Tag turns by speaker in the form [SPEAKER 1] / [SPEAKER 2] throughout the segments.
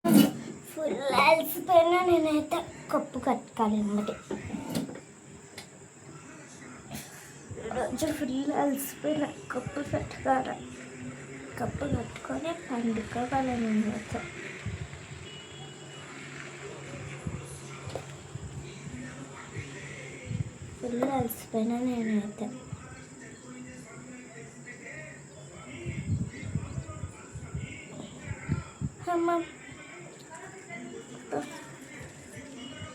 [SPEAKER 1] Full అలసిపోయినా నేనైతే cup కట్టుకోవాలి అన్నమాట. ఈరోజు ఫుల్ అలసిపోయినా కప్పు కట్టుకొని పండుకోవాలి నేనైతే. ఫుల్ అలసిపోయినా నేనైతే.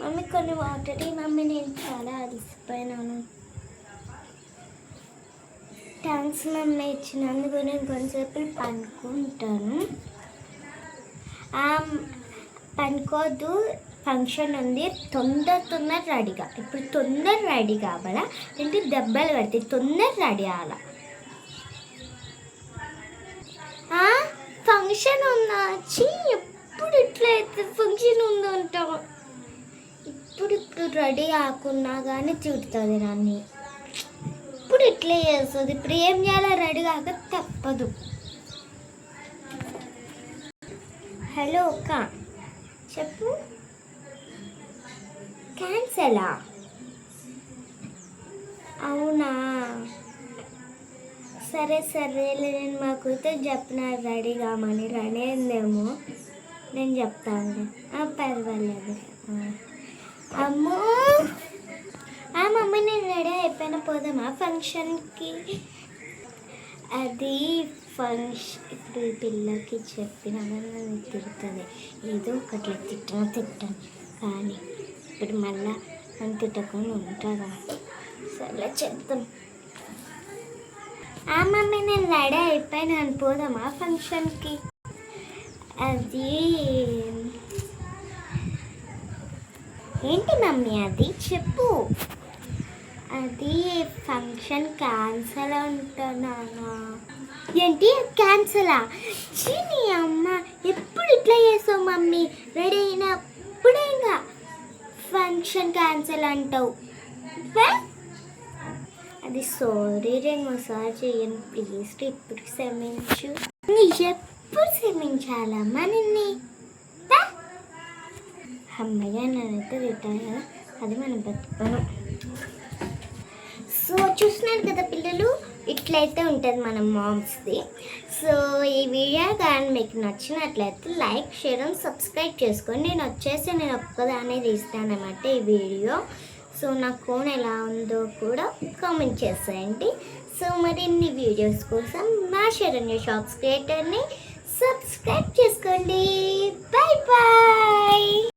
[SPEAKER 1] మమ్మీ కొన్ని వాటర్ మమ్మీ, నేను చాలా అలసిపోయినాను. థ్యాంక్స్ మమ్మీ ఇచ్చినందుకు. నేను కొంచెంసేపు పనుకుంటాను. పనుకోవద్దు, ఫంక్షన్ ఉంది, తొందర రెడీగా. ఇప్పుడు తొందర రెడీ కావాలా అంటే దెబ్బలు పడితే తొందర రెడీ అవ్వాలా. ఫంక్షన్ ఉందా ఎప్పుడు ఇట్లా అయితే ఫంక్షన్ ఉందంటావు. ఇప్పుడు రెడీ కాకున్నా కానీ తిడుతుంది నన్ను. ఇప్పుడు ఇట్లా చేస్తుంది. ఇప్పుడు ఏం చేయాలో రెడీ కాక తప్పదు. హలో అక్క, చెప్పు. క్యాన్సలా? అవునా, సరే నేను మా కూతురు చెప్పిన రెడీ కామని. రెడీ అయిందేమో, నేను చెప్తాను. పర్వాలేదు. అమ్మో మమ్మీ, నేను రెడీ అయిపోయినా పోదామా ఫంక్షన్కి? అది ఫంక్షన్ ఇప్పుడు పిల్లకి చెప్పినా కానీ తిడుతుంది. ఏదో ఒకటి తిట్టను కానీ ఇప్పుడు మళ్ళా నన్ను తిట్టకుండా ఉంటారా? సరే చెప్తాం. మమ్మీ, నేను రెడీ అయిపోయినాను, పోదామా ఫంక్షన్కి? అది ఏంటి మమ్మీ, అది చెప్పు. అది ఫంక్షన్ క్యాన్సల్ అంటున్నానా? ఏంటి క్యాన్సలా? నీ అమ్మ, ఎప్పుడు ఇట్లా చేస్తావు మమ్మీ? రెడీ అయినప్పుడే ఇంకా ఫంక్షన్ క్యాన్సల్ అంటావు. అది సారీ, ఇంకోసారి చేయను ప్లీజ్. ఇప్పుడు క్షమించు. ఎప్పుడు క్షమించాలమ్మా నిన్ను? అమ్మయ్య, నేనైతే రిటైర్ కదా, అది మనం బతుకుతాను. సో చూస్తున్నారు కదా పిల్లలు, ఇట్లయితే ఉంటుంది మన మామ్స్ది. సో ఈ వీడియో కానీ మీకు నచ్చినట్లయితే లైక్, షేర్ అండ్ సబ్స్క్రైబ్ చేసుకోండి. నేను ఒక్కదానే తీస్తాను అన్నమాట ఈ వీడియో. సో నా ఫోన్ ఎలా ఉందో కూడా కామెంట్ చేసేయండి. సో మరిన్ని వీడియోస్ కోసం మా శరణ్య షాప్స్ క్రియేటర్ని సబ్స్క్రైబ్ చేసుకోండి. బై.